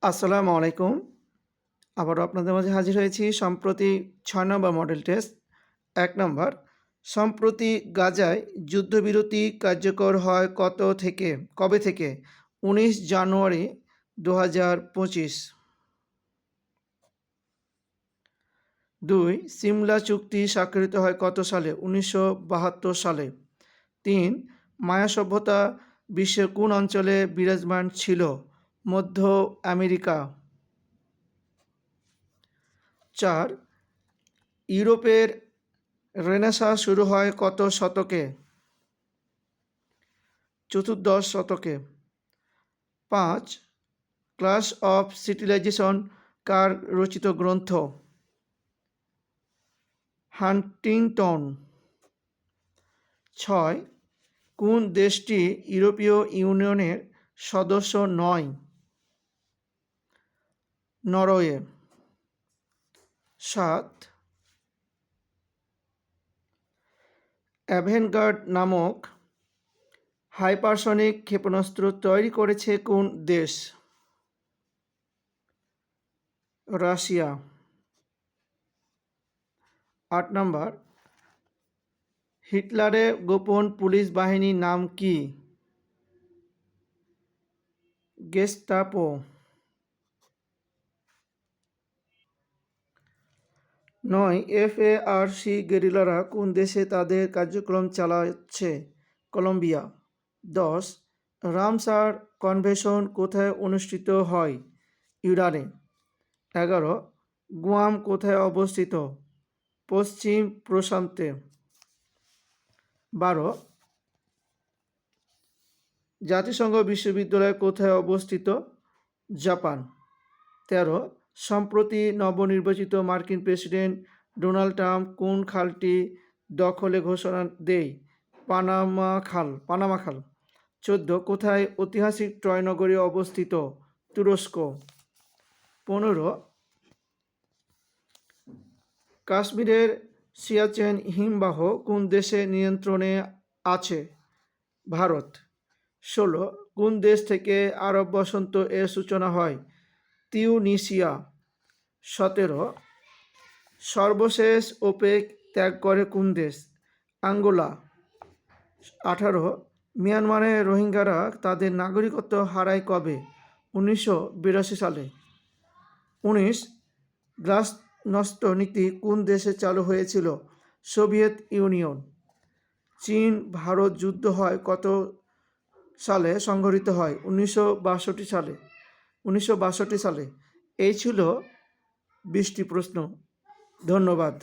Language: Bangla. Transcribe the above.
আসসালামু আলাইকুম। আবারও আপনাদের মাঝে হাজির হয়েছি। সম্প্রতি ৬ নম্বর মডেল টেস্ট। ১ নম্বর, সম্প্রতি গাজায় যুদ্ধবিরতি কার্যকর হয় কবে থেকে? ১৯ জানুয়ারি ২০২৫। ২. সিমলা চুক্তি স্বাক্ষরিত হয় কত সালে? ১৯৭২ সালে। ৩. মায়া সভ্যতা বিশ্বের কোন অঞ্চলে বিরাজমান ছিল? মধ্য আমেরিকা। ৪. ইউরোপের রেনেসাঁ শুরু হয় কত শতকে? চতুর্দশ শতকে। ৫. ক্লাস অফ সিভিলাইজেশন কার রচিত গ্রন্থ? হান্টিংটন। ৬. কোন দেশটি ইউরোপীয় ইউনিয়নের সদস্য নয়? নরওয়ে। ৭. অ্যাভেনগার্ড নামক হাইপারসনিক ক্ষেপণাস্ত্র তৈরি করেছে কোন দেশ? রাশিয়া। ৮ নম্বর, হিটলারের গোপন পুলিশ বাহিনীর নাম কি? গেস্টাপো। ৯. এফএআরসি গেরিলারা কোন দেশে তাদের কার্যক্রম চালাচ্ছে? কলম্বিয়া। ১০. রামসার কনভেনশন কোথায় অনুষ্ঠিত হয়? ইরানে। ১১. গুয়াম কোথায় অবস্থিত? পশ্চিম প্রশান্তে। ১২. জাতিসংঘ বিশ্ববিদ্যালয় কোথায় অবস্থিত? জাপান। ১৩. সম্প্রতি নবনির্বাচিত মার্কিন প্রেসিডেন্ট ডোনাল্ড ট্রাম্প কোন খালটি দখলে ঘোষণা দেয়? পানামা খাল। ১৪. কোথায় ঐতিহাসিক ট্রয় নগরী অবস্থিত? তুরস্ক। ১৫. কাশ্মীরের সিয়াচেন হিমবাহ কোন দেশের নিয়ন্ত্রণে আছে? ভারত। ১৬. কোন দেশ থেকে আরব বসন্ত এর সূচনা হয়? তিউনিসিয়া। ১৭. সর্বশেষ ওপেক ত্যাগ করে কোন দেশ? আঙ্গোলা। ১৮. মিয়ানমারে রোহিঙ্গারা তাদের নাগরিকত্ব হারায় কবে? ১৯৮২ সালে। ১৯. গ্লাসনস্ত নীতি কোন দেশে চালু হয়েছিল? Soviet union. চীন ভারত যুদ্ধ হয় কত সালে সংঘটিত হয়? ১৯৬২ সালে। এই ছিল ২০টি প্রশ্ন। ধন্যবাদ।